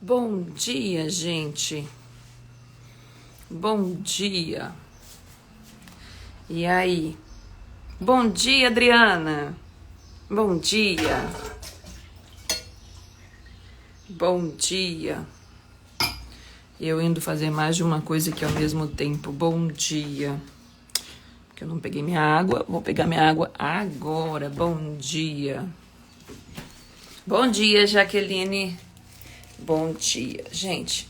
Bom dia, gente. Bom dia. E aí? Bom dia, Adriana. Bom dia. Bom dia. Eu indo fazer mais de uma coisa aqui ao mesmo tempo. Bom dia. Porque eu não peguei minha água. Vou pegar minha água agora. Bom dia. Bom dia, Jaqueline. Bom dia. Gente,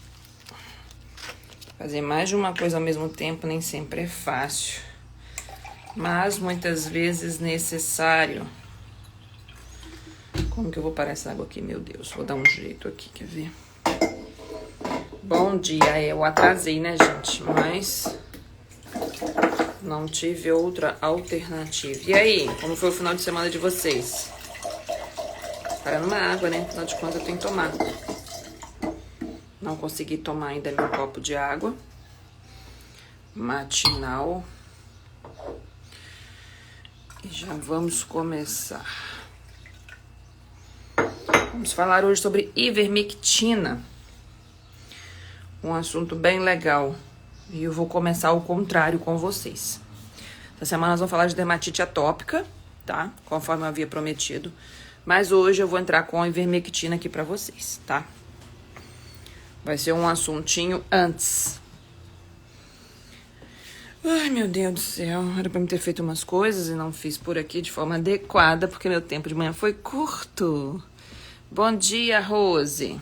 fazer mais de uma coisa ao mesmo tempo nem sempre é fácil, mas muitas vezes necessário. Como que eu vou parar essa água aqui? Meu Deus, vou dar um jeito aqui, quer ver? Bom dia, eu atrasei, né, gente? Mas não tive outra alternativa. E aí, como foi o final de semana de vocês? Parando uma água, né? Afinal de contas eu tenho que tomar. Não consegui tomar ainda meu copo de água matinal. E já vamos começar. Vamos falar hoje sobre ivermectina. Um assunto bem legal. E eu vou começar ao contrário com vocês. Essa semana nós vamos falar de dermatite atópica, tá? Conforme eu havia prometido. Mas hoje eu vou entrar com a ivermectina aqui pra vocês, tá? Vai ser um assuntinho antes. Ai, meu Deus do céu. Era pra me ter feito umas coisas e não fiz por aqui de forma adequada, porque meu tempo de manhã foi curto. Bom dia, Rose.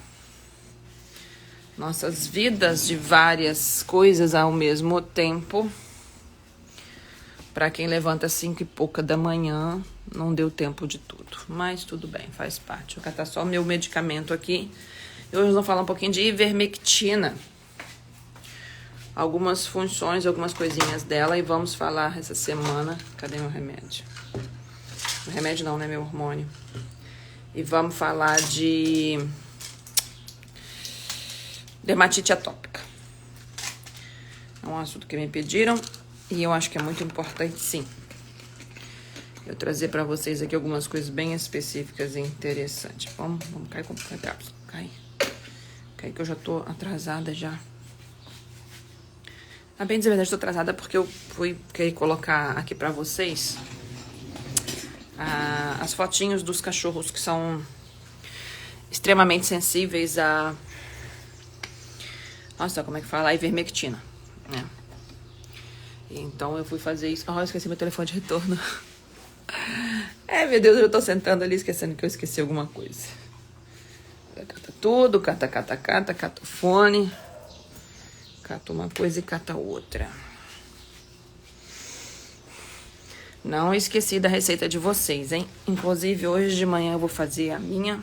Nossas vidas de várias coisas ao mesmo tempo. Pra quem levanta 5 e pouca da manhã, não deu tempo de tudo. Mas tudo bem, faz parte. Vou catar só o meu medicamento aqui. E hoje nós vamos falar um pouquinho de ivermectina. Algumas funções, algumas coisinhas dela. E vamos falar essa semana... Cadê meu remédio? O remédio não, né? Meu hormônio. E vamos falar de... dermatite atópica. É um assunto que me pediram. E eu acho que é muito importante, sim. Eu trazer pra vocês aqui algumas coisas bem específicas e interessantes. Vamos cair com... Cai que eu já tô atrasada já. A bem dizer a verdade, estou atrasada porque eu querer colocar aqui pra vocês as fotinhos dos cachorros que são extremamente sensíveis a... Nossa, como é que fala? A ivermectina, né? Então eu fui fazer isso. Eu esqueci meu telefone de retorno. Meu Deus, eu tô sentando ali esquecendo que eu esqueci alguma coisa. Cata tudo, cata o fone. Cata uma coisa e cata outra. Não esqueci da receita de vocês, hein? Inclusive, hoje de manhã eu vou fazer a minha.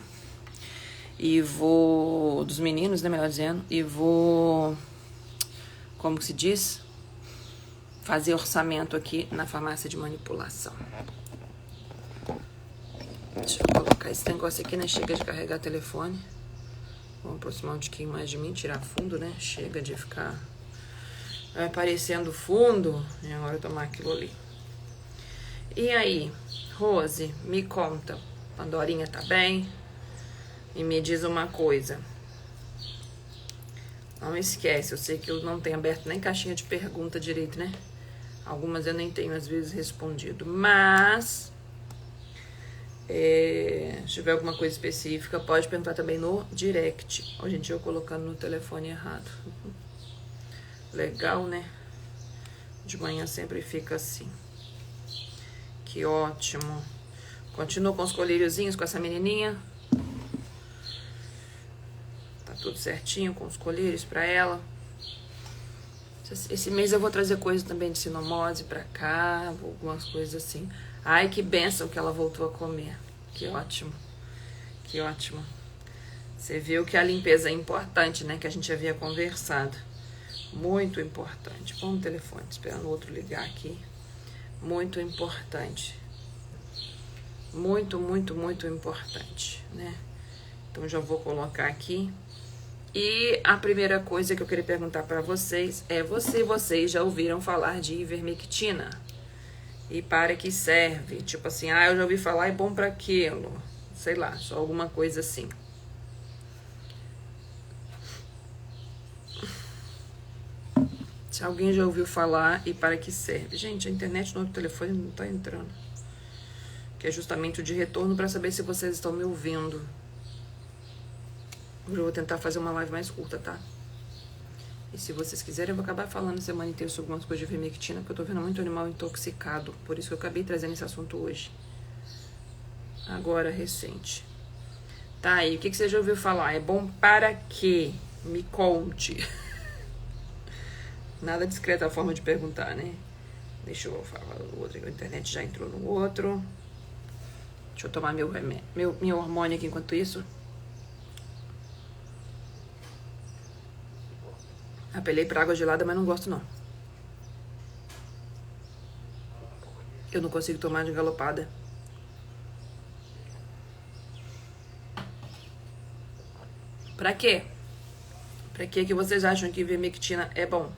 E vou... dos meninos, né? Melhor dizendo. E vou... Como que se diz? Fazer orçamento aqui na farmácia de manipulação. Deixa eu colocar esse negócio aqui, né? Chega de carregar telefone. Vou aproximar um tiquinho mais de mim, tirar fundo, né? Chega de ficar aparecendo fundo. E agora tomar aquilo ali. E aí, Rose, me conta. Pandorinha tá bem? E me diz uma coisa. Não esquece, eu sei que eu não tenho aberto nem caixinha de pergunta direito, né? Algumas eu nem tenho, às vezes, respondido. Mas... se tiver alguma coisa específica, pode perguntar também no direct. Ó, gente, eu colocando no telefone errado. Legal, né? De manhã sempre fica assim. Que ótimo. Continuo com os colíriozinhos com essa menininha. Tá tudo certinho com os colírios pra ela. Esse mês eu vou trazer coisas também de sinomose pra cá. Algumas coisas assim. Ai, que bênção que ela voltou a comer. Que ótimo. Que ótimo. Você viu que a limpeza é importante, né? Que a gente havia conversado. Muito importante. Põe o telefone, esperando o outro ligar aqui. Muito importante. Muito, muito, muito importante, né? Então, já vou colocar aqui. E a primeira coisa que eu queria perguntar pra vocês é... Vocês já ouviram falar de ivermectina? E para que serve? Tipo assim, eu já ouvi falar, é bom pra aquilo. Sei lá, só alguma coisa assim. Se alguém já ouviu falar e para que serve. Gente, a internet no outro telefone não tá entrando. Que é justamente o de retorno para saber se vocês estão me ouvindo. Hoje eu vou tentar fazer uma live mais curta, tá? E se vocês quiserem, eu vou acabar falando semana inteira sobre algumas coisas de ivermectina, porque eu tô vendo muito animal intoxicado. Por isso que eu acabei trazendo esse assunto hoje. Agora, recente. Tá, e o que você já ouviu falar? É bom para quê? Me conte. Nada discreta a forma de perguntar, né? Deixa eu falar o outro. A internet já entrou no outro. Deixa eu tomar meu remédio, meu hormônio aqui enquanto isso. Apelei pra água gelada, mas não gosto não. Eu não consigo tomar de galopada. Pra quê? Pra quê que vocês acham que ivermectina é bom?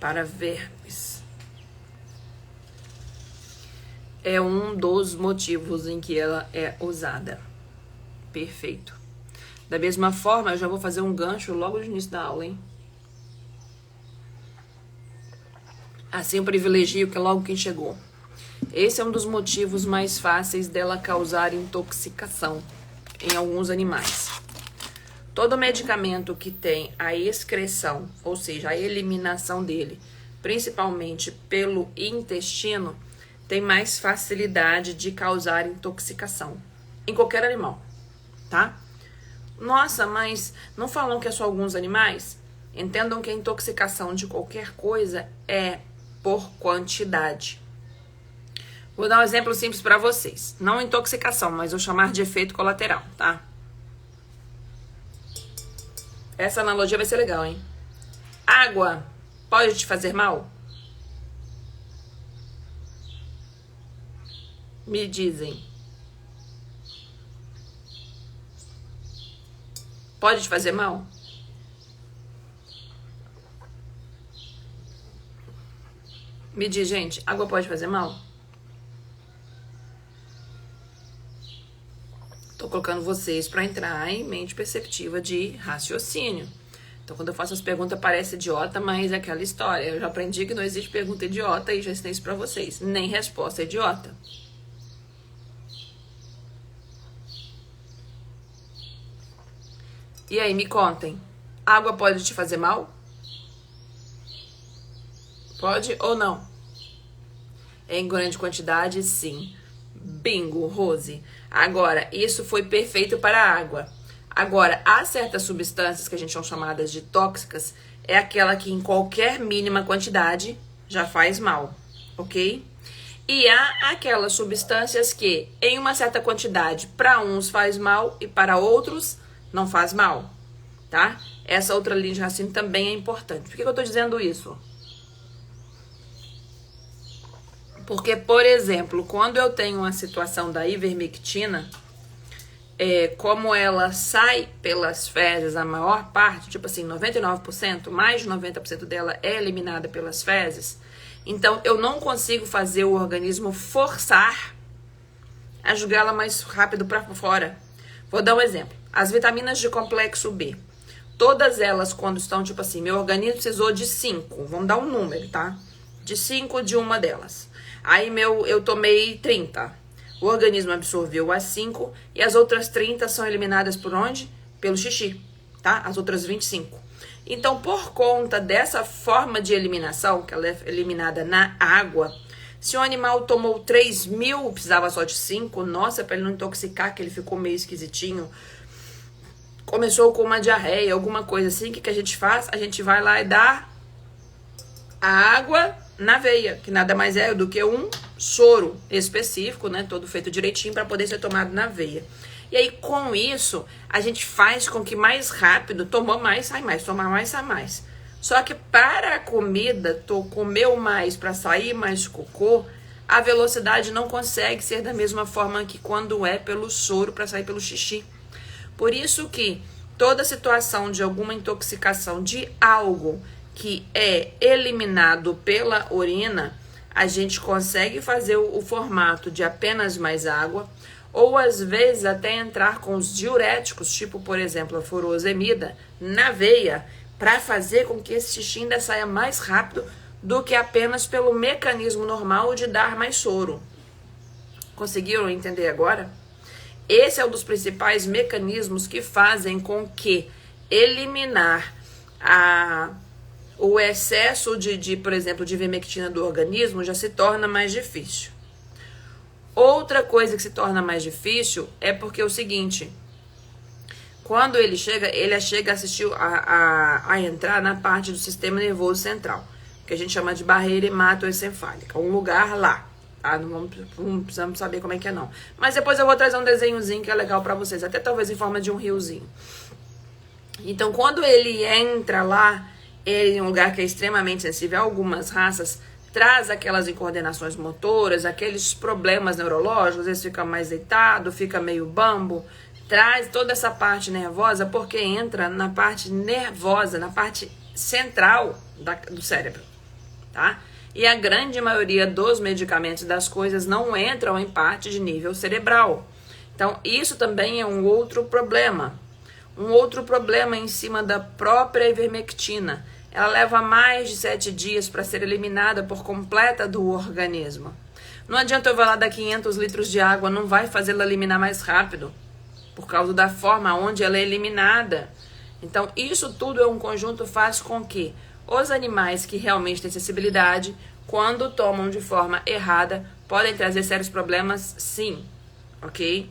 Para vermes. É um dos motivos em que ela é usada. Perfeito. Da mesma forma, eu já vou fazer um gancho logo no início da aula, hein? Assim eu privilegio que é logo quem chegou. Esse é um dos motivos mais fáceis dela causar intoxicação em alguns animais. Todo medicamento que tem a excreção, ou seja, a eliminação dele, principalmente pelo intestino, tem mais facilidade de causar intoxicação em qualquer animal, tá? Nossa, mas não falam que é só alguns animais? Entendam que a intoxicação de qualquer coisa é por quantidade. Vou dar um exemplo simples para vocês. Não intoxicação, mas vou chamar de efeito colateral, tá? Essa analogia vai ser legal, hein? Água pode te fazer mal? Me dizem. Pode te fazer mal? Me diz, gente, água pode fazer mal? Tô colocando vocês para entrar em mente perceptiva de raciocínio. Então, quando eu faço as perguntas, parece idiota, mas é aquela história. Eu já aprendi que não existe pergunta idiota e já ensinei isso pra vocês. Nem resposta idiota. E aí, me contem. Água pode te fazer mal? Pode ou não? Em grande quantidade, sim. Bingo, Rose. Agora, isso foi perfeito para a água. Agora, há certas substâncias que a gente chama chamadas de tóxicas, é aquela que em qualquer mínima quantidade já faz mal, ok? E há aquelas substâncias que em uma certa quantidade para uns faz mal e para outros não faz mal, tá? Essa outra linha de raciocínio também é importante. Por que eu tô dizendo isso? Porque, por exemplo, quando eu tenho uma situação da ivermectina, como ela sai pelas fezes, a maior parte, tipo assim, 99%, mais de 90% dela é eliminada pelas fezes, então eu não consigo fazer o organismo forçar a jogá-la mais rápido para fora. Vou dar um exemplo. As vitaminas de complexo B, todas elas quando estão, tipo assim, meu organismo precisou de 5, vamos dar um número, tá? De 5 de uma delas. Aí eu tomei 30. O organismo absorveu as 5 e as outras 30 são eliminadas por onde? Pelo xixi, tá? As outras 25. Então, por conta dessa forma de eliminação, que ela é eliminada na água, se o animal tomou 3.000, precisava só de 5, nossa, para ele não intoxicar, que ele ficou meio esquisitinho, começou com uma diarreia, alguma coisa assim, o que a gente faz? A gente vai lá e dá a água na veia, que nada mais é do que um soro específico, né, todo feito direitinho para poder ser tomado na veia. E aí, com isso, a gente faz com que mais rápido, tomou mais, sai mais, tomar mais, sai mais. Só que para a comida, comeu mais para sair mais cocô, a velocidade não consegue ser da mesma forma que quando é pelo soro para sair pelo xixi. Por isso que toda situação de alguma intoxicação de algo que é eliminado pela urina, a gente consegue fazer o formato de apenas mais água, ou às vezes até entrar com os diuréticos, tipo, por exemplo, a furosemida, na veia, para fazer com que esse xixi ainda saia mais rápido do que apenas pelo mecanismo normal de dar mais soro. Conseguiram entender agora? Esse é um dos principais mecanismos que fazem com que eliminar o excesso por exemplo, de ivermectina do organismo já se torna mais difícil. Outra coisa que se torna mais difícil é porque é o seguinte, quando ele chega a assistir a entrar na parte do sistema nervoso central, que a gente chama de barreira hematoencefálica, um lugar lá. Ah, não precisamos saber como é que é não. Mas depois eu vou trazer um desenhozinho que é legal pra vocês, até talvez em forma de um riozinho. Então, quando ele entra lá, ele em um lugar que é extremamente sensível a algumas raças, traz aquelas incoordenações motoras, aqueles problemas neurológicos, às vezes fica mais deitado, fica meio bambo, traz toda essa parte nervosa porque entra na parte nervosa, na parte central do cérebro, tá? E a grande maioria dos medicamentos das coisas não entram em parte de nível cerebral. Então, isso também é um outro problema. Um outro problema em cima da própria ivermectina. Ela leva mais de 7 dias para ser eliminada por completa do organismo. Não adianta eu lá dar 500 litros de água, não vai fazê-la eliminar mais rápido, por causa da forma onde ela é eliminada. Então, isso tudo é um conjunto, faz com que os animais que realmente têm sensibilidade, quando tomam de forma errada, podem trazer sérios problemas, sim, ok?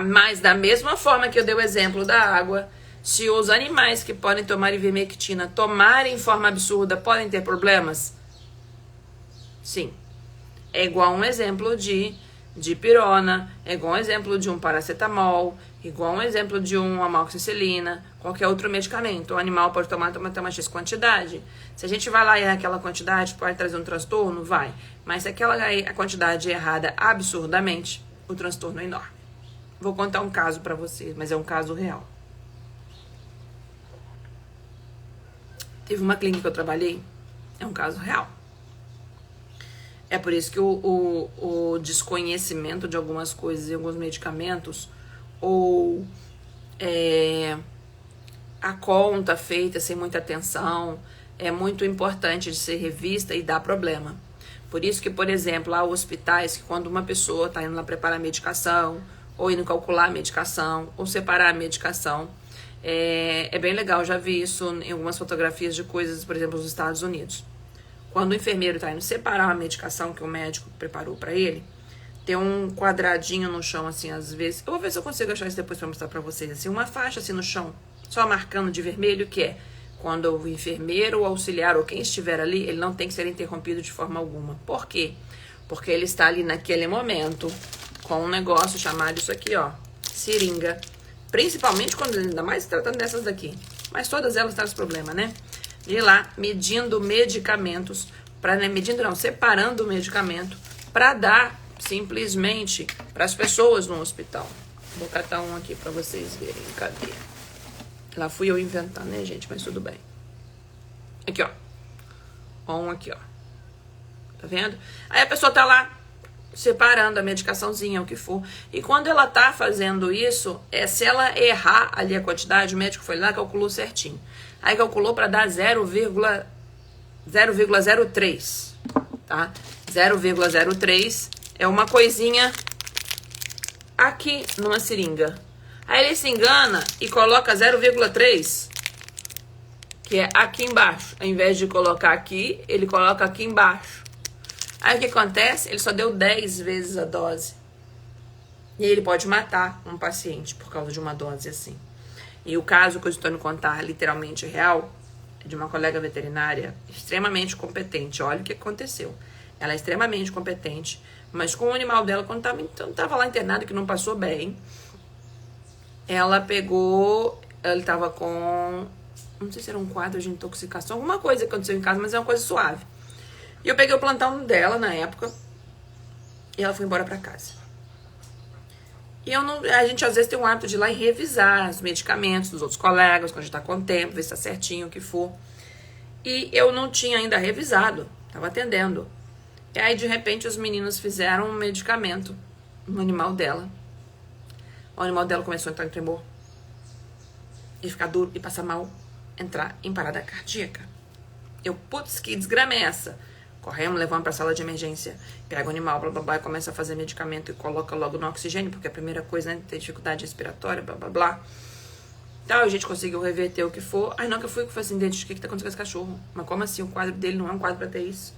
Mas da mesma forma que eu dei o exemplo da água, se os animais que podem tomar ivermectina tomarem em forma absurda, podem ter problemas? Sim. É igual um exemplo de dipirona, é igual um exemplo de um paracetamol, igual um exemplo de uma amoxicilina, qualquer outro medicamento. O animal pode tomar uma X quantidade. Se a gente vai lá e erra aquela quantidade, pode trazer um transtorno? Vai. Mas se a quantidade é errada absurdamente, o transtorno é enorme. Vou contar um caso pra vocês, mas é um caso real. Teve uma clínica que eu trabalhei, é um caso real. É por isso que o desconhecimento de algumas coisas e alguns medicamentos, ou a conta feita sem muita atenção, é muito importante de ser revista e dar problema. Por isso que, por exemplo, há hospitais que quando uma pessoa está indo lá preparar a medicação, ou indo calcular a medicação, ou separar a medicação, é bem legal, já vi isso em algumas fotografias de coisas, por exemplo, nos Estados Unidos. Quando o enfermeiro está indo separar a medicação que o médico preparou para ele, tem um quadradinho no chão, assim, às vezes. Eu vou ver se eu consigo achar isso depois para mostrar para vocês. Assim, uma faixa assim no chão, só marcando de vermelho, que é quando o enfermeiro, o auxiliar ou quem estiver ali, ele não tem que ser interrompido de forma alguma. Por quê? Porque ele está ali naquele momento com um negócio chamado isso aqui, ó, seringa. Principalmente quando, ainda mais tratando dessas daqui. Mas todas elas trazem problema, né? De ir lá medindo medicamentos, separando o medicamento para dar simplesmente para as pessoas no hospital. Vou catar um aqui para vocês verem. Cadê? Lá fui eu inventar, né, gente? Mas tudo bem. Aqui, ó. Um aqui, ó. Tá vendo? Aí a pessoa tá lá separando a medicaçãozinha, o que for. E quando ela tá fazendo isso, se ela errar ali a quantidade, o médico foi lá e calculou certinho. Aí calculou para dar 0,03, tá? 0,03 é uma coisinha aqui numa seringa. Aí ele se engana e coloca 0,3, que é aqui embaixo. Ao invés de colocar aqui, ele coloca aqui embaixo. Aí o que acontece? Ele só deu 10 vezes a dose. E ele pode matar um paciente por causa de uma dose assim. E o caso que eu estou me contar, literalmente real, é de uma colega veterinária extremamente competente. Olha o que aconteceu. Ela é extremamente competente, mas com o animal dela, quando estava lá internado, que não passou bem, ela pegou, ele estava com, não sei se era um quadro de intoxicação, alguma coisa que aconteceu em casa, mas é uma coisa suave. E eu peguei o plantão dela na época, e ela foi embora para casa. E a gente às vezes tem o hábito de ir lá e revisar os medicamentos dos outros colegas, quando a gente tá com tempo, ver se tá certinho, o que for. E eu não tinha ainda revisado, tava atendendo. E aí, de repente, os meninos fizeram um medicamento no animal dela. O animal dela começou a entrar em tremor. E ficar duro e passar mal. Entrar em parada cardíaca. Eu, putz, que desgrama é essa? Corremos, levamos pra sala de emergência. Pega o animal, blá, blá, blá, e começa a fazer medicamento e coloca logo no oxigênio, porque a primeira coisa, né, tem dificuldade respiratória, blá, blá, blá. Então, a gente conseguiu reverter o que for. Aí, não, que eu fui assim, dentro, o que tá acontecendo com esse cachorro? Mas como assim? O quadro dele não é um quadro pra ter isso,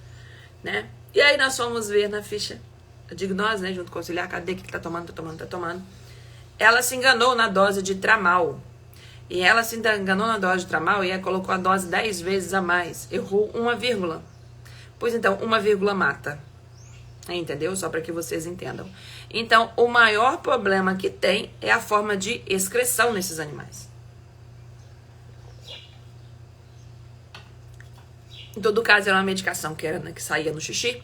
né? E aí, nós fomos ver na ficha, eu digo nós, né, junto com o auxiliar, cadê que tá tomando? Ela se enganou na dose de tramal. E ela se enganou na dose de tramal e ela colocou a dose 10 vezes a mais. Errou 1, pois então, 1, mata. Entendeu? Só para que vocês entendam. Então, o maior problema que tem é a forma de excreção nesses animais. Em todo caso, era uma medicação que, que saía no xixi.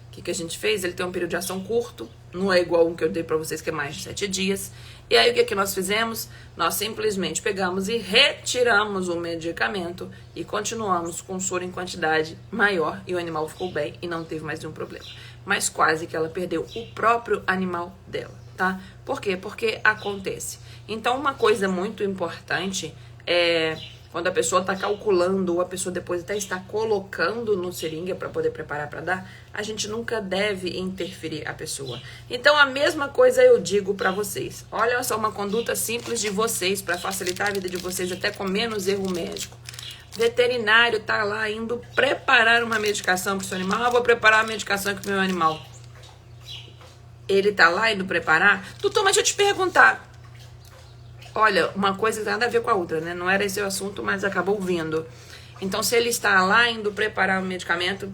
O que a gente fez? Ele tem um período de ação curto. Não é igual um que eu dei pra vocês, que é mais de 7 dias. E aí, o que nós fizemos? Nós simplesmente pegamos e retiramos o medicamento e continuamos com soro em quantidade maior. E o animal ficou bem e não teve mais nenhum problema. Mas quase que ela perdeu o próprio animal dela, tá? Por quê? Porque acontece. Então, uma coisa muito importante é... Quando a pessoa está calculando ou a pessoa depois até está colocando no seringa para poder preparar para dar, a gente nunca deve interferir a pessoa. Então, a mesma coisa eu digo para vocês. Olha só uma conduta simples de vocês para facilitar a vida de vocês até com menos erro médico. Veterinário tá lá indo preparar uma medicação para o seu animal. Ah, vou preparar uma medicação para o meu animal. Ele tá lá indo preparar. Doutor, mas deixa eu te perguntar. Olha, uma coisa tem nada a ver com a outra, né? Não era esse o assunto, mas acabou vindo. Então, se ele está lá indo preparar o medicamento,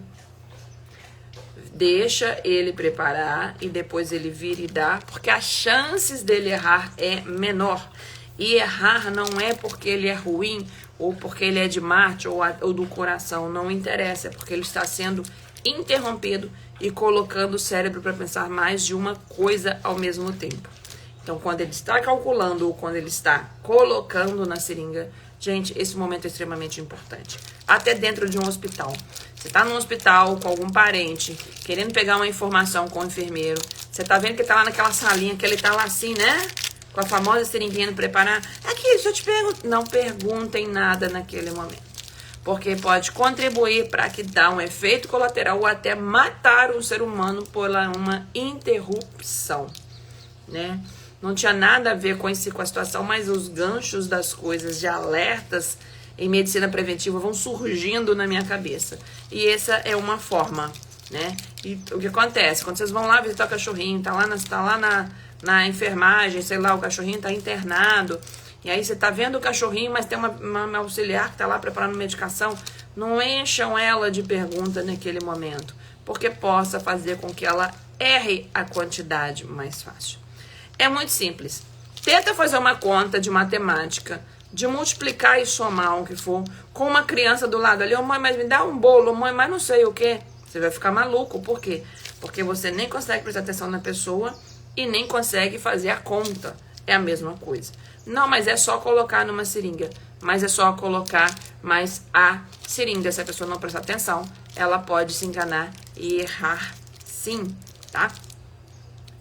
deixa ele preparar e depois ele vir e dá, porque as chances dele errar é menor. E errar não é porque ele é ruim ou porque ele é de Marte ou do coração, não interessa, é porque ele está sendo interrompido e colocando o cérebro para pensar mais de uma coisa ao mesmo tempo. Então, quando ele está calculando ou quando ele está colocando na seringa, gente, esse momento é extremamente importante. Até dentro de um hospital. Você está num hospital com algum parente, querendo pegar uma informação com o enfermeiro. Você está vendo que está lá naquela salinha, que ele está lá assim, né? Com a famosa seringuinha para preparar. Aqui, deixa eu te perguntar. Não perguntem nada naquele momento. Porque pode contribuir para que dá um efeito colateral ou até matar o ser humano por uma interrupção, né? Não tinha nada a ver com a situação, mas os ganchos das coisas de alertas em medicina preventiva vão surgindo na minha cabeça. E essa é uma forma, né? E o que acontece? Quando vocês vão lá visitar o cachorrinho, tá lá na enfermagem, sei lá, o cachorrinho tá internado, e aí você tá vendo o cachorrinho, mas tem uma auxiliar que tá lá preparando medicação, não encham ela de pergunta naquele momento, porque possa fazer com que ela erre a quantidade mais fácil. É muito simples. Tenta fazer uma conta de matemática, de multiplicar e somar o que for, com uma criança do lado ali. Ô mãe, mas me dá um bolo, mãe, mas não sei o quê. Você vai ficar maluco. Por quê? Porque você nem consegue prestar atenção na pessoa e nem consegue fazer a conta. É a mesma coisa. Não, mas é só colocar numa seringa. Mas é só colocar mais a seringa. Se a pessoa não prestar atenção, ela pode se enganar e errar sim, tá?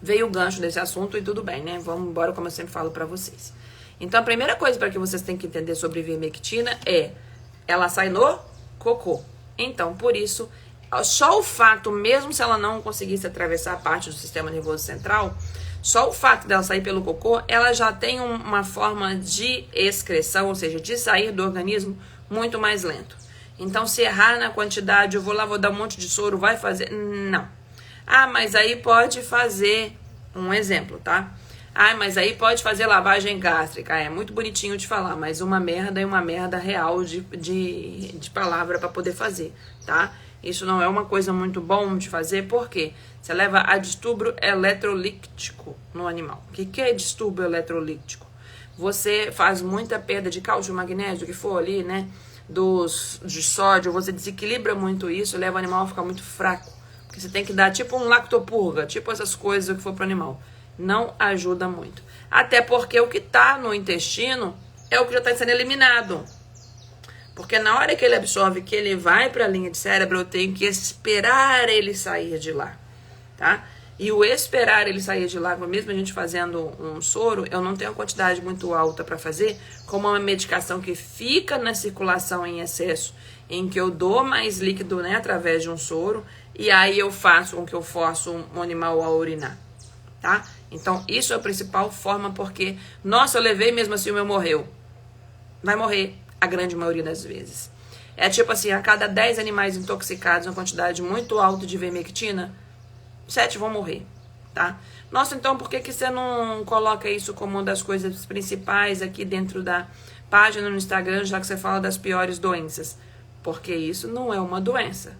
Veio o gancho desse assunto e tudo bem, né? Vamos embora, como eu sempre falo pra vocês. Então, a primeira coisa para que vocês têm que entender sobre ivermectina é ela sai no cocô. Então, por isso, só o fato, mesmo se ela não conseguisse atravessar a parte do sistema nervoso central, só o fato dela sair pelo cocô, ela já tem uma forma de excreção, ou seja, de sair do organismo muito mais lento. Então, se errar na quantidade, eu vou lá, vou dar um monte de soro, vai fazer... Não. Ah, mas aí pode fazer, um exemplo, tá? Ah, mas aí pode fazer lavagem gástrica. É muito bonitinho de falar, mas uma merda é uma merda real de palavra para poder fazer, tá? Isso não é uma coisa muito bom de fazer, porque você leva a distúrbio eletrolítico no animal. O que é distúrbio eletrolítico? Você faz muita perda de cálcio, magnésio, o que for ali, né? De sódio, você desequilibra muito isso, leva o animal a ficar muito fraco. Porque você tem que dar tipo um lactopurga, tipo essas coisas que for para o animal. Não ajuda muito. Até porque o que está no intestino é o que já está sendo eliminado. Porque na hora que ele absorve, que ele vai para a linha de cérebro, eu tenho que esperar ele sair de lá, tá? E o esperar ele sair de lá, mesmo a gente fazendo um soro, eu não tenho uma quantidade muito alta para fazer, como uma medicação que fica na circulação em excesso, em que eu dou mais líquido, né, através de um soro, e aí eu faço com que eu forço um animal a urinar, tá? Então, isso é a principal forma, porque, nossa, eu levei mesmo assim o meu morreu. Vai morrer a grande maioria das vezes. É tipo assim, a cada 10 animais intoxicados, uma quantidade muito alta de ivermectina, 7 vão morrer, tá? Nossa, então por que você não coloca isso como uma das coisas principais aqui dentro da página no Instagram, já que você fala das piores doenças? Porque isso não é uma doença.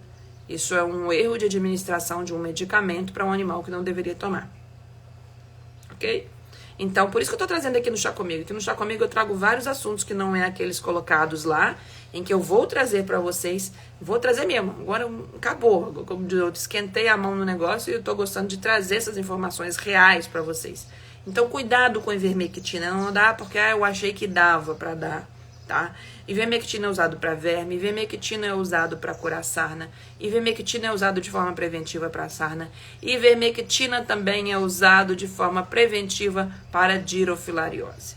Isso é um erro de administração de um medicamento para um animal que não deveria tomar. Ok? Então, por isso que eu tô trazendo aqui no Chá Comigo. Aqui no Chá Comigo eu trago vários assuntos que não é aqueles colocados lá, em que eu vou trazer pra vocês. Vou trazer mesmo. Agora acabou. Eu esquentei a mão no negócio e eu tô gostando de trazer essas informações reais pra vocês. Então, cuidado com a ivermectina. Não dá porque eu achei que dava pra dar, tá? Ivermectina é usado para verme, ivermectina é usado para curar sarna, ivermectina é usado de forma preventiva para sarna, ivermectina também é usado de forma preventiva para dirofilariose.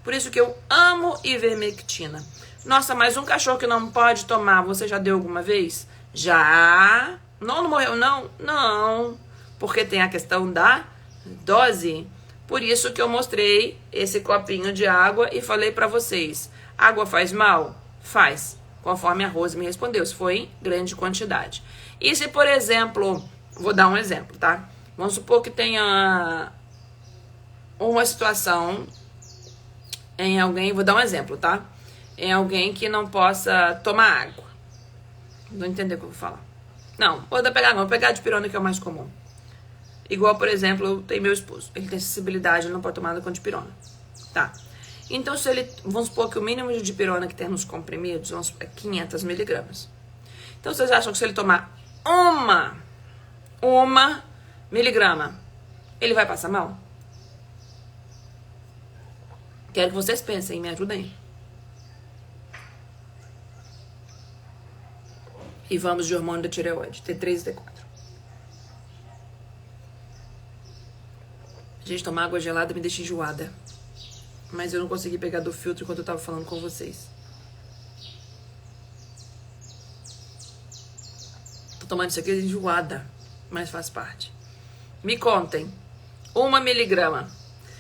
Por isso que eu amo ivermectina. Nossa, mas um cachorro que não pode tomar, você já deu alguma vez? Já. Não morreu não? Não. Porque tem a questão da dose. Por isso que eu mostrei esse copinho de água e falei para vocês. Água faz mal? Faz, conforme a Rose me respondeu, se foi em grande quantidade. E se, por exemplo, vou dar um exemplo, tá? Vamos supor que tenha uma situação em alguém, vou dar um exemplo, tá? Em alguém que não possa tomar água. Não entender o que eu vou falar. Não, vou pegar água, vou pegar a dipirona, que é o mais comum. Igual, por exemplo, eu tenho meu esposo, ele tem sensibilidade, ele não pode tomar água com dipirona, tá? Então, se ele, vamos supor que o mínimo de dipirona que tem nos comprimidos é 500 miligramas. Então, vocês acham que se ele tomar uma miligrama, ele vai passar mal? Quero que vocês pensem, me ajudem. E vamos de hormônio da tireoide, T3 e T4. Gente, tomar água gelada me deixa enjoada. Mas eu não consegui pegar do filtro enquanto eu tava falando com vocês. Tô tomando isso aqui enjoada, mas faz parte. Me contem. 1 miligrama.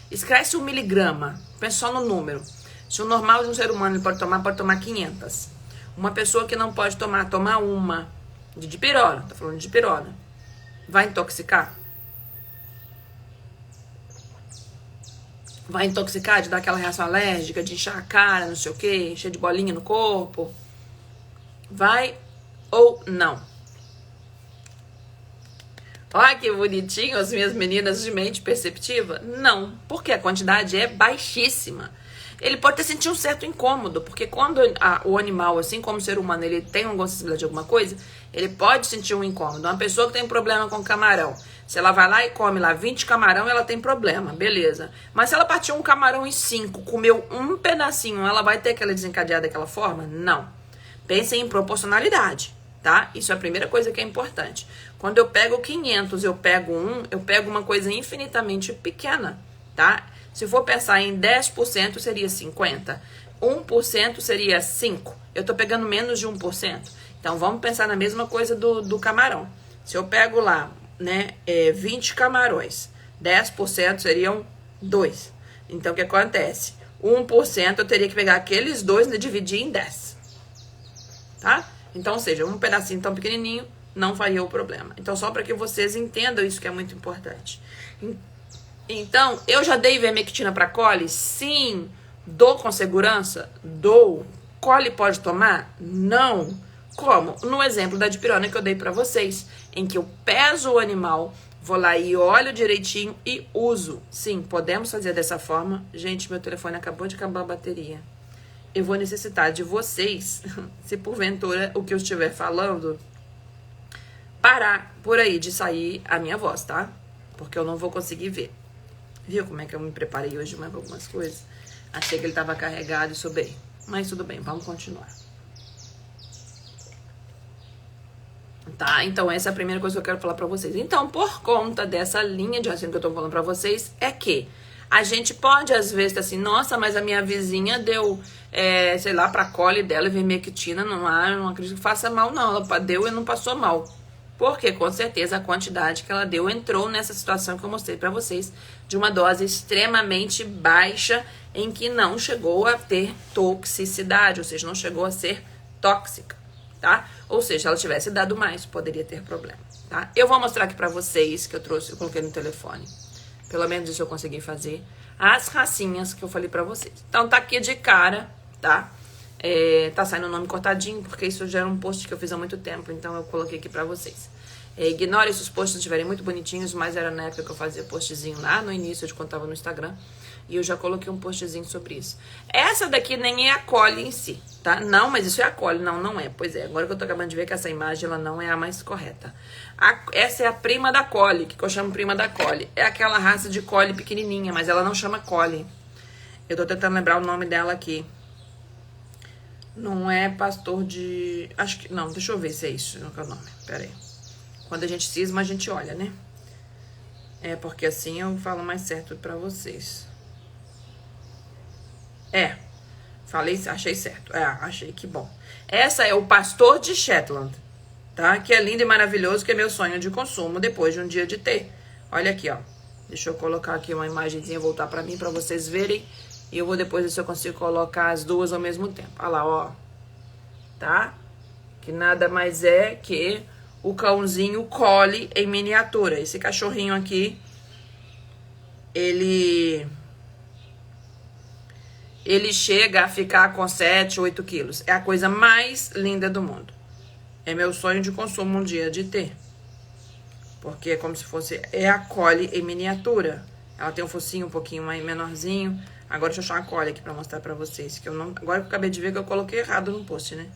Esquece 1 miligrama. Pensa só no número. Se o normal de um ser humano ele pode tomar 500. Uma pessoa que não pode tomar uma de dipirona. Tô falando de dipirona. Vai intoxicar? Vai intoxicar, de dar aquela reação alérgica, de inchar a cara, não sei o que, encher de bolinha no corpo? Vai ou não? Olha que bonitinho as minhas meninas de mente perceptiva. Não, porque a quantidade é baixíssima. Ele pode ter sentido um certo incômodo, porque quando o animal, assim como o ser humano, ele tem uma sensibilidade de alguma coisa, ele pode sentir um incômodo. Uma pessoa que tem problema com camarão, se ela vai lá e come lá 20 camarão, ela tem problema, beleza. Mas se ela partiu um camarão em 5, comeu um pedacinho, ela vai ter aquela desencadeada daquela forma? Não. Pensem em proporcionalidade, tá? Isso é a primeira coisa que é importante. Quando eu pego 500, eu pego uma coisa infinitamente pequena, tá? Se for pensar em 10%, seria 50. 1% seria 5. Eu tô pegando menos de 1%. Então, vamos pensar na mesma coisa do camarão. Se eu pego lá, né, 20 camarões, 10% seriam 2. Então, o que acontece? 1% eu teria que pegar aqueles 2 e dividir em 10. Tá? Então, ou seja, um pedacinho tão pequenininho não faria o problema. Então, só para que vocês entendam isso que é muito importante. Então, eu já dei ivermectina para coli? Sim. Dou com segurança? Dou. Coli pode tomar? Não. Como? No exemplo da dipirona que eu dei para vocês, em que eu peso o animal, vou lá e olho direitinho e uso. Sim, podemos fazer dessa forma. Gente, meu telefone acabou de acabar a bateria. Eu vou necessitar de vocês, se porventura o que eu estiver falando parar por aí de sair a minha voz, tá? Porque eu não vou conseguir ver. Viu como é que eu me preparei hoje mais algumas coisas? Achei que ele tava carregado e sou bem. Mas tudo bem, vamos continuar. Tá? Então essa é a primeira coisa que eu quero falar pra vocês. Então, por conta dessa linha de raciocínio que eu tô falando pra vocês, é que a gente pode, às vezes, tá assim, nossa, mas a minha vizinha deu, sei lá, pra cole dela ivermectina, não acredito que faça mal, não. Ela deu e não passou mal. Porque, com certeza, a quantidade que ela deu entrou nessa situação que eu mostrei pra vocês, de uma dose extremamente baixa, em que não chegou a ter toxicidade, ou seja, não chegou a ser tóxica, tá? Ou seja, se ela tivesse dado mais, poderia ter problema, tá? Eu vou mostrar aqui pra vocês, que eu coloquei no telefone, pelo menos isso eu consegui fazer, as racinhas que eu falei pra vocês. Então, tá aqui de cara, tá? Tá saindo o nome cortadinho, porque isso já era um post que eu fiz há muito tempo, então eu coloquei aqui pra vocês. Ignore se os posts estiverem muito bonitinhos, mas era na época que eu fazia postzinho lá no início, de quando tava no Instagram, e eu já coloquei um postzinho sobre isso. Essa daqui nem é a cole em si, tá? Não, mas isso é a cole. Não, não é. Pois é, agora que eu tô acabando de ver que essa imagem, ela não é a mais correta. Essa é a prima da cole, que eu chamo prima da cole. É aquela raça de cole pequenininha, mas ela não chama cole. Eu tô tentando lembrar o nome dela aqui. Não é pastor de... Acho que... Não, deixa eu ver se é isso. Não é o nome. Pera aí. Quando a gente cisma, a gente olha, né? Porque assim eu falo mais certo pra vocês. Falei, achei certo. Achei, que bom. Essa é o pastor de Shetland, tá? Que é lindo e maravilhoso, que é meu sonho de consumo depois de um dia de ter. Olha aqui, ó. Deixa eu colocar aqui uma imagenzinha, voltar pra mim, pra vocês verem. E eu vou depois ver se eu consigo colocar as duas ao mesmo tempo. Olha lá, ó. Tá? Que nada mais é que o cãozinho Collie em miniatura. Esse cachorrinho aqui, ele chega a ficar com 7, 8 quilos. É a coisa mais linda do mundo. É meu sonho de consumo um dia de ter. Porque é como se fosse... É a Collie em miniatura. Ela tem um focinho um pouquinho mais menorzinho. Agora deixa eu achar a Collie aqui pra mostrar pra vocês. Que eu não... Agora que eu acabei de ver que eu coloquei errado no post, né?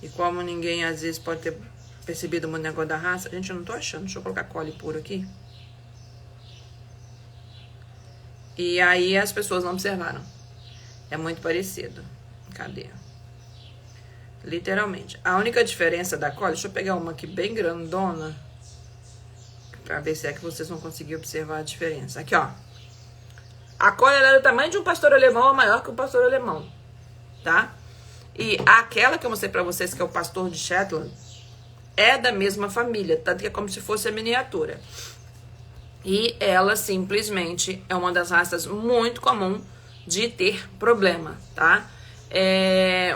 E como ninguém às vezes pode ter percebido o negócio da raça... Gente, eu não tô achando. Deixa eu colocar Collie puro aqui. E aí as pessoas não observaram. É muito parecido. Cadê? Literalmente. A única diferença da Collie... Deixa eu pegar uma aqui bem grandona. Pra ver se é que vocês vão conseguir observar a diferença. Aqui, ó. A Collie era do tamanho de um pastor alemão ou maior que um pastor alemão. Tá? E aquela que eu mostrei pra vocês, que é o pastor de Shetland, é da mesma família. Tanto que é como se fosse a miniatura. E ela simplesmente é uma das raças muito comum de ter problema, tá?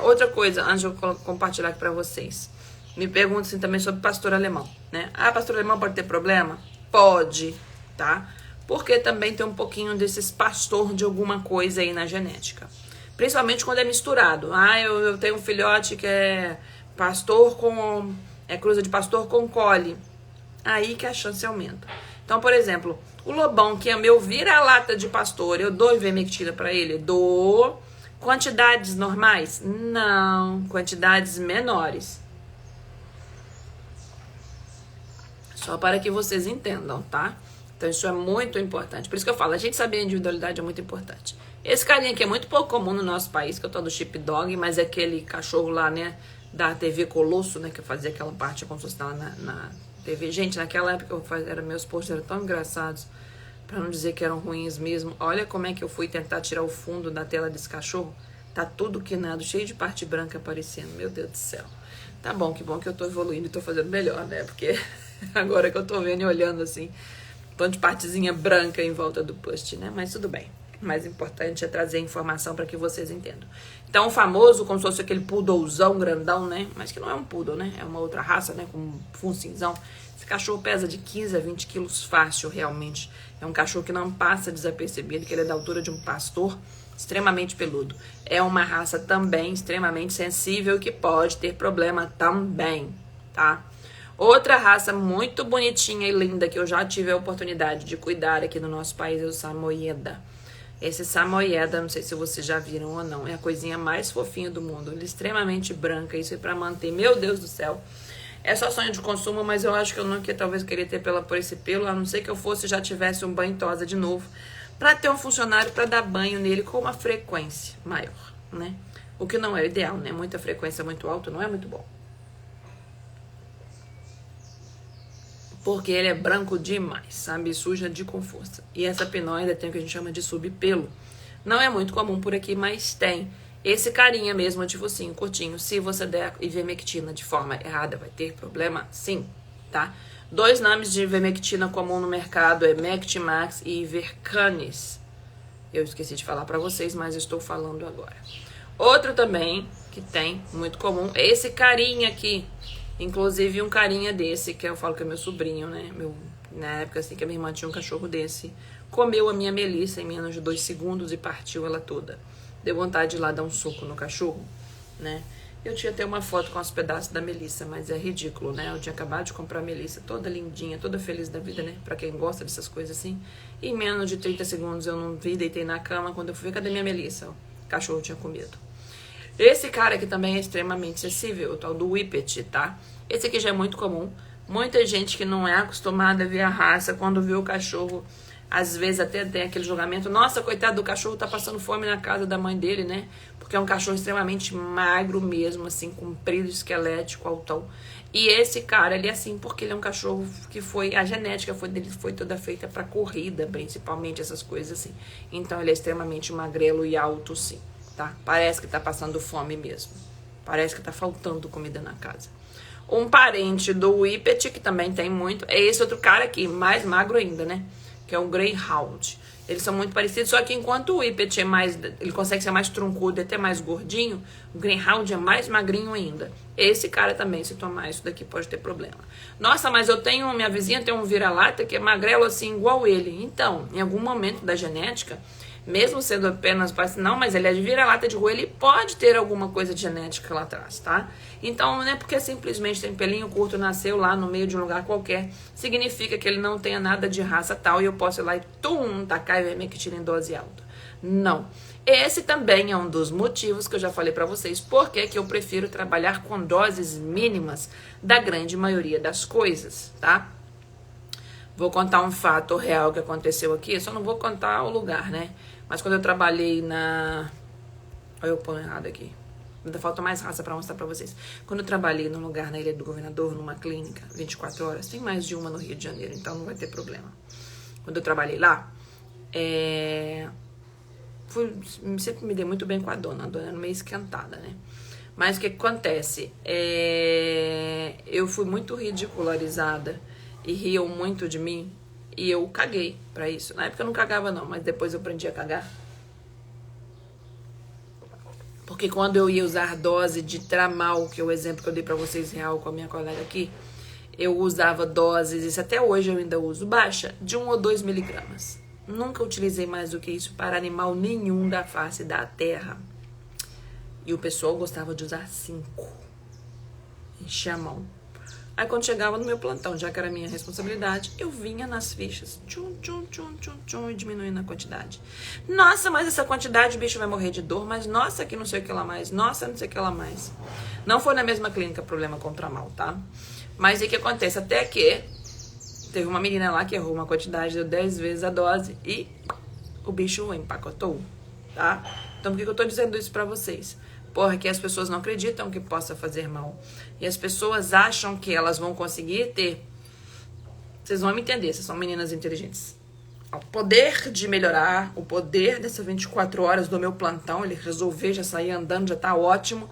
Outra coisa, antes de eu compartilhar aqui pra vocês. Me perguntam assim, também sobre pastor alemão, né? Pastor alemão pode ter problema? Pode, tá? Porque também tem um pouquinho desses pastor de alguma coisa aí na genética. Principalmente quando é misturado. Eu tenho um filhote que é pastor com... cruza de pastor com Collie. Aí que a chance aumenta. Então, por exemplo, o lobão, que é meu vira-lata de pastor, eu dou ivermectina pra ele? Dou. Quantidades normais? Não. Quantidades menores. Só para que vocês entendam, tá? Então isso é muito importante. Por isso que eu falo, a gente saber a individualidade é muito importante. Esse carinha aqui é muito pouco comum no nosso país, que eu tô do Sheepdog, mas é aquele cachorro lá, né, da TV Colosso, né, que eu fazia aquela parte como se fosse na TV. Gente, naquela época meus posts eram tão engraçados, pra não dizer que eram ruins mesmo. Olha como é que eu fui tentar tirar o fundo da tela desse cachorro. Tá tudo quinado, cheio de parte branca aparecendo. Meu Deus do céu. Tá bom, que bom que eu tô evoluindo e tô fazendo melhor, né? Porque agora que eu tô vendo e olhando assim, tanto de partezinha branca em volta do post, né? Mas tudo bem. O mais importante é trazer informação para que vocês entendam. Então, o famoso, como se fosse aquele poodlezão grandão, né? Mas que não é um poodle, né? É uma outra raça, né? Com um funcinzão. Esse cachorro pesa de 15 a 20 quilos fácil, realmente. É um cachorro que não passa desapercebido, que ele é da altura de um pastor, extremamente peludo. É uma raça também extremamente sensível, que pode ter problema também, tá? Outra raça muito bonitinha e linda que eu já tive a oportunidade de cuidar aqui no nosso país é o Samoyeda. Esse Samoyeda, não sei se vocês já viram ou não, é a coisinha mais fofinha do mundo. Ele é extremamente branca, isso é pra manter, meu Deus do céu. É só sonho de consumo, mas eu acho que eu não queria, talvez queria ter por esse pelo, a não ser que eu fosse já tivesse um banho tosa de novo, pra ter um funcionário pra dar banho nele com uma frequência maior, né? O que não é o ideal, né? Muita frequência muito alta não é muito bom. porque ele é branco demais, sabe? Suja de com força. E essa pinóide tem o que a gente chama de subpelo. Não é muito comum por aqui, mas tem. Esse carinha mesmo, de focinho curtinho, se você der ivermectina de forma errada, vai ter problema? Sim, tá? 2 nomes de ivermectina comum no mercado é Mectimax e Ivercanis. Eu esqueci de falar pra vocês, mas estou falando agora. Outro também que tem, muito comum, é esse carinha aqui. Inclusive um carinha desse, que eu falo que é meu sobrinho, né? Na época assim que a minha irmã tinha um cachorro desse, comeu a minha Melissa em menos de 2 segundos e partiu ela toda. Deu vontade de ir lá dar um soco no cachorro, né? Eu tinha até uma foto com os pedaços da Melissa, mas é ridículo, né? Eu tinha acabado de comprar a Melissa, toda lindinha, toda feliz da vida, né? Pra quem gosta dessas coisas assim. E em menos de 30 segundos eu não vi, deitei na cama. Quando eu fui ver, cadê minha Melissa? O cachorro tinha comido. Esse cara aqui também é extremamente acessível, o tal do Whippet, tá? Esse aqui já é muito comum. Muita gente que não é acostumada a ver a raça, quando vê o cachorro, às vezes até tem aquele julgamento. Nossa, coitado do cachorro, tá passando fome na casa da mãe dele, né? Porque é um cachorro extremamente magro mesmo, assim, comprido, esquelético, altão. E esse cara, ele é assim porque ele é um cachorro que a genética dele foi toda feita pra corrida, principalmente, essas coisas assim. Então ele é extremamente magrelo e alto, sim, tá? Parece que tá passando fome mesmo. Parece que tá faltando comida na casa. Um parente do Whippet, que também tem muito, é esse outro cara aqui, mais magro ainda, né? Que é o Greyhound. Eles são muito parecidos, só que enquanto o Whippet ele consegue ser mais troncudo e até mais gordinho, o Greyhound é mais magrinho ainda. Esse cara também, se tomar isso daqui, pode ter problema. Nossa, mas minha vizinha tem um vira-lata que é magrelo assim, igual ele. Então, em algum momento da genética, mesmo sendo apenas, não, mas ele é de vira-lata de rua, ele pode ter alguma coisa de genética lá atrás, tá? Então, não é porque simplesmente tem pelinho curto, nasceu lá no meio de um lugar qualquer, significa que ele não tenha nada de raça tal e eu posso ir lá e tacar ivermectina em dose alta. Não. Esse também é um dos motivos que eu já falei pra vocês, porque que eu prefiro trabalhar com doses mínimas da grande maioria das coisas, tá? Vou contar um fato real que aconteceu aqui, só não vou contar o lugar, né? Mas quando eu trabalhei na... Olha, eu ponho errado aqui. Ainda falta mais raça pra mostrar pra vocês. Quando eu trabalhei num lugar na Ilha do Governador, numa clínica, 24 horas, tem mais de uma no Rio de Janeiro, então não vai ter problema. Quando eu trabalhei lá, sempre me dei muito bem com a dona era meio esquentada, né? Mas o que acontece? Eu fui muito ridicularizada e riam muito de mim e eu caguei pra isso. Na época eu não cagava não, mas depois eu aprendi a cagar. Porque quando eu ia usar dose de Tramal, que é o exemplo que eu dei pra vocês real com a minha colega aqui, eu usava doses, isso até hoje eu ainda uso, baixa, de 1 ou 2 miligramas. Nunca utilizei mais do que isso para animal nenhum da face da terra. E o pessoal gostava de usar 5. Enchia a mão. Aí quando chegava no meu plantão, já que era minha responsabilidade, eu vinha nas fichas, e diminuindo a quantidade. Nossa, mas essa quantidade o bicho vai morrer de dor, mas nossa, que não sei o que lá mais, nossa, não sei o que lá mais. Não foi na mesma clínica problema com Tramal, tá? Mas o que acontece? Até que teve uma menina lá que errou uma quantidade, deu 10 vezes a dose e o bicho empacotou, tá? Então por que eu tô dizendo isso pra vocês? Porque as pessoas não acreditam que possa fazer mal. E as pessoas acham que elas vão conseguir ter... Vocês vão me entender, vocês são meninas inteligentes. O poder de melhorar, o poder dessas 24 horas do meu plantão, ele resolver já sair andando, já tá ótimo,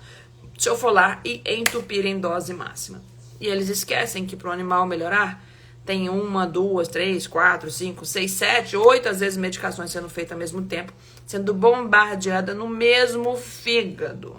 se eu for lá e entupir em dose máxima. E eles esquecem que para o animal melhorar, tem 1, 2, 3, 4, 5, 6, 7, 8, às vezes medicações sendo feitas ao mesmo tempo, sendo bombardeada no mesmo fígado.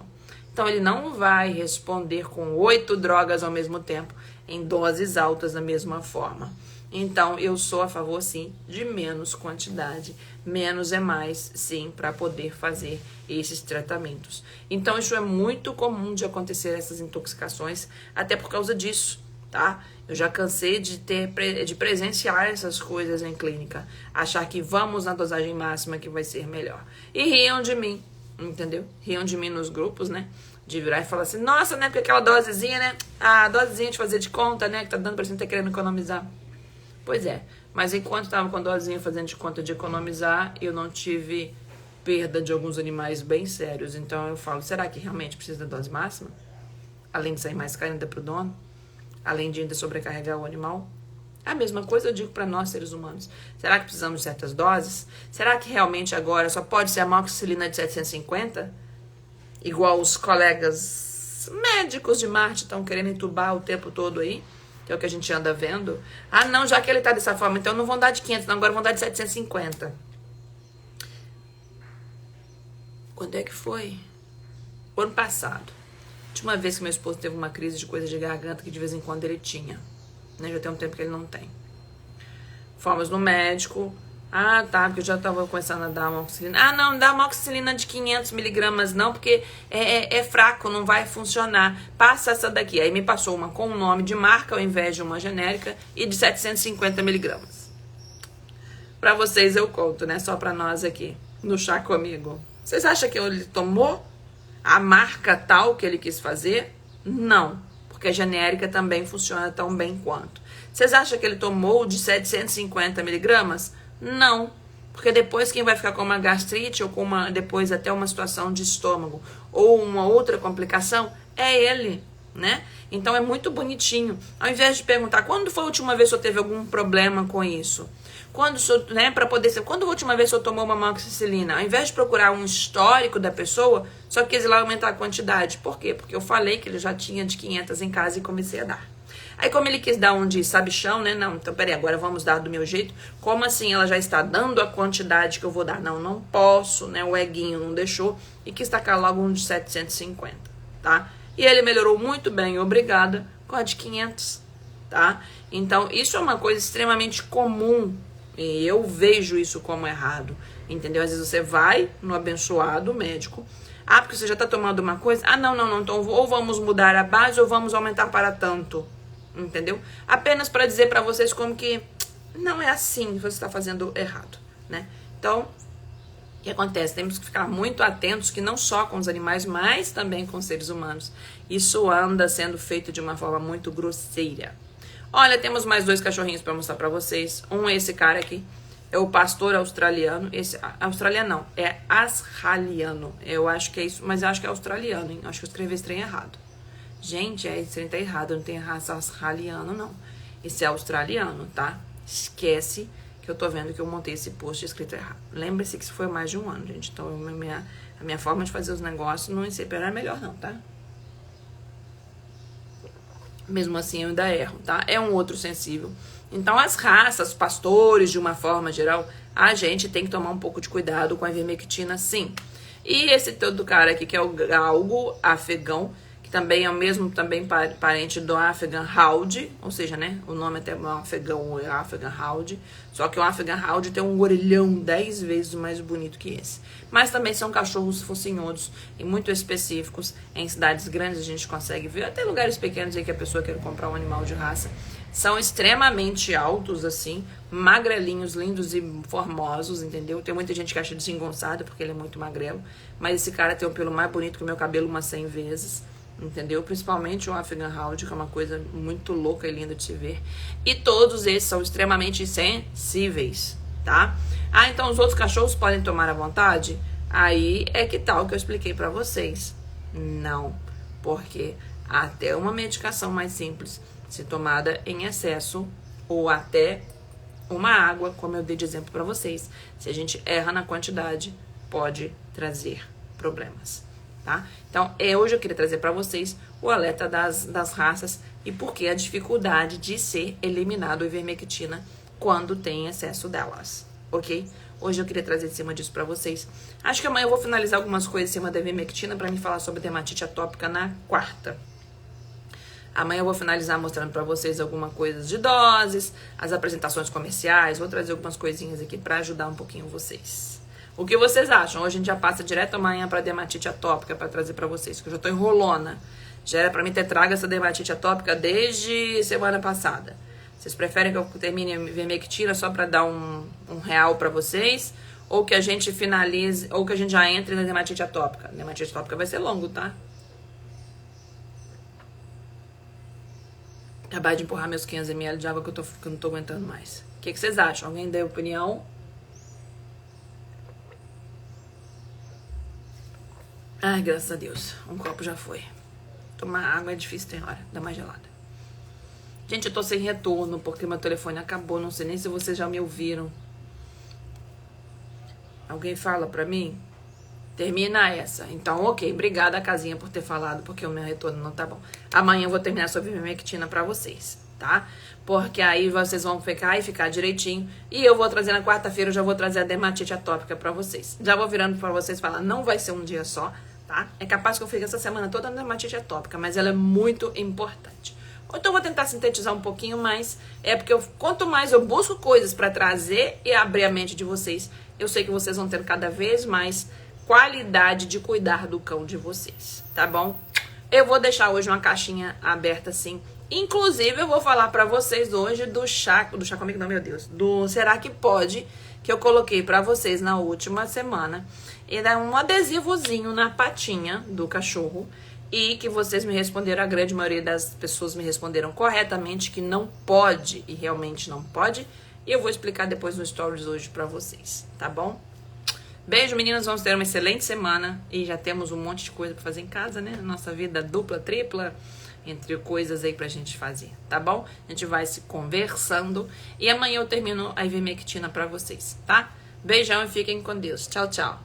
Então ele não vai responder com 8 drogas ao mesmo tempo, em doses altas da mesma forma. Então eu sou a favor, sim, de menos quantidade. Menos é mais, sim, para poder fazer esses tratamentos. Então isso é muito comum de acontecer, essas intoxicações, até por causa disso, tá? Eu já cansei de presenciar essas coisas em clínica. Achar que vamos na dosagem máxima que vai ser melhor. E riam de mim, entendeu? Riam de mim nos grupos, né? De virar e falar assim, nossa, né? Porque aquela dosezinha, né? A dosezinha de fazer de conta, né? Que tá dando pra gente tá querendo economizar. Pois é. Mas enquanto tava com a dosezinha fazendo de conta de economizar, eu não tive perda de alguns animais bem sérios. Então eu falo, será que realmente precisa da dose máxima? Além de sair mais caro ainda pro dono? Além de ainda sobrecarregar o animal? A mesma coisa eu digo para nós, seres humanos. Será que precisamos de certas doses? Será que realmente agora só pode ser amoxicilina de 750? Igual os colegas médicos de Marte estão querendo entubar o tempo todo aí, que é o que a gente anda vendo. Ah, não, já que ele tá dessa forma, então não vão dar de 500, não, agora vão dar de 750. Quando é que foi? O ano passado. Última vez que meu esposo teve uma crise de coisa de garganta que de vez em quando ele tinha. Né? Já tem um tempo que ele não tem. Fomos no médico. Ah, tá, porque eu já tava começando a dar amoxicilina. Ah, não dá amoxicilina de 500 miligramas não, porque é fraco, não vai funcionar. Passa essa daqui. Aí me passou uma com o nome de marca ao invés de uma genérica e de 750 miligramas. Pra vocês eu conto, né? Só pra nós aqui, no chá comigo. Vocês acham que ele tomou a marca tal que ele quis fazer? Não, porque a genérica também funciona tão bem quanto. Vocês acham que ele tomou de 750 miligramas? Não, porque depois quem vai ficar com uma gastrite ou com depois até uma situação de estômago ou uma outra complicação é ele, né? Então é muito bonitinho. Ao invés de perguntar quando foi a última vez que você teve algum problema com isso, quando, né, para poder ser, quando a última vez que você tomou uma amoxicilina, ao invés de procurar um histórico da pessoa, só quis ir lá aumentar a quantidade. Por quê? Porque eu falei que ele já tinha de 500 em casa e comecei a dar. Aí como ele quis dar um de sabichão, né? Não, então peraí, agora vamos dar do meu jeito. Como assim ela já está dando a quantidade que eu vou dar? Não, não posso, né? O eguinho não deixou e quis tacar logo um de 750, tá? E ele melhorou muito bem, obrigada, com a de 500, tá? Então isso é uma coisa extremamente comum e eu vejo isso como errado, entendeu? Às vezes você vai no abençoado médico. Ah, porque você já tá tomando uma coisa? Ah, não, então ou vamos mudar a base ou vamos aumentar para tanto. Entendeu? Apenas para dizer para vocês como que não é assim que você está fazendo errado, né? Então, o que acontece? Temos que ficar muito atentos que não só com os animais, mas também com os seres humanos. Isso anda sendo feito de uma forma muito grosseira. Olha, temos mais 2 cachorrinhos para mostrar para vocês. Um é esse cara aqui, é o pastor australiano. Esse australiano não, é australiano. Eu acho que é isso, mas eu acho que é australiano, hein? Acho que eu escrevi esse trem errado. Gente, esse trem tá errado, não tem raça australiana, não. Esse é australiano, tá? Esquece que eu tô vendo que eu montei esse post escrito errado. Lembre-se que isso foi mais de 1 ano, gente. Então, a minha forma de fazer os negócios não é melhor, não, tá? Mesmo assim, eu ainda erro, tá? É um outro sensível. Então, as raças, pastores, de uma forma geral, a gente tem que tomar um pouco de cuidado com a ivermectina, sim. E esse todo cara aqui, que é o galgo afegão, que também é o mesmo também parente do Afghan Hound, ou seja, né, o nome até é afegão, é Afghan Hound, só que o Afghan Hound tem um orelhão 10 vezes mais bonito que esse. Mas também são cachorros focinhudos e muito específicos. Em cidades grandes a gente consegue ver, até lugares pequenos aí que a pessoa quer comprar um animal de raça. São extremamente altos, assim, magrelinhos, lindos e formosos, entendeu? Tem muita gente que acha desengonçado porque ele é muito magrelo, mas esse cara tem um pelo mais bonito que o meu cabelo umas 100 vezes. Entendeu? Principalmente o Afghan Hound, que é uma coisa muito louca e linda de se ver. E todos esses são extremamente sensíveis, tá? Ah, então os outros cachorros podem tomar à vontade? Aí é que tal que eu expliquei pra vocês. Não, porque até uma medicação mais simples, se tomada em excesso, ou até uma água, como eu dei de exemplo pra vocês, se a gente erra na quantidade, pode trazer problemas. Tá? Então, hoje eu queria trazer para vocês o alerta das raças e por que a dificuldade de ser eliminado a ivermectina quando tem excesso delas, ok? Hoje eu queria trazer em cima disso para vocês. Acho que amanhã eu vou finalizar algumas coisas em cima da ivermectina para me falar sobre dermatite atópica na quarta. Amanhã eu vou finalizar mostrando para vocês alguma coisa de doses, as apresentações comerciais, vou trazer algumas coisinhas aqui para ajudar um pouquinho vocês. O que vocês acham? Hoje a gente já passa direto amanhã para dermatite atópica para trazer para vocês, que eu já tô enrolona. Já era para mim ter trago essa dermatite atópica desde semana passada. Vocês preferem que eu termine a ivermectina só para dar um real para vocês? Ou que a gente finalize, ou que a gente já entre na dermatite atópica? Dermatite atópica vai ser longo, tá? Acabar de empurrar meus 500 ml de água que eu não tô aguentando mais. O que vocês acham? Alguém dê opinião? Ai, graças a Deus. Um copo já foi. Tomar água é difícil, tem hora. Dá mais gelada. Gente, eu tô sem retorno porque meu telefone acabou. Não sei nem se vocês já me ouviram. Alguém fala pra mim? Termina essa. Então, ok. Obrigada, Casinha, por ter falado, porque o meu retorno não tá bom. Amanhã eu vou terminar sobre ivermectina pra vocês, tá? Porque aí vocês vão ficar direitinho. E eu vou trazer na quarta-feira, eu já vou trazer a dermatite atópica pra vocês. Já vou virando pra vocês falar, não vai ser um dia só, tá? É capaz que eu fique essa semana toda na dermatite atópica, mas ela é muito importante. Então eu vou tentar sintetizar um pouquinho mais. É porque quanto mais eu busco coisas pra trazer e abrir a mente de vocês, eu sei que vocês vão ter cada vez mais qualidade de cuidar do cão de vocês, tá bom? Eu vou deixar hoje uma caixinha aberta assim. Inclusive, eu vou falar pra vocês hoje do chá comigo não, meu Deus, do Será que Pode, que eu coloquei pra vocês na última semana. E dá um adesivozinho na patinha do cachorro. E que vocês me responderam, a grande maioria das pessoas me responderam corretamente que não pode, e realmente não pode. E eu vou explicar depois no Stories hoje pra vocês, tá bom? Beijo, meninas, vamos ter uma excelente semana. E já temos um monte de coisa pra fazer em casa, né? Nossa vida dupla, tripla, entre coisas aí pra gente fazer, tá bom? A gente vai se conversando. E amanhã eu termino a ivermectina pra vocês, tá? Beijão e fiquem com Deus. Tchau, tchau.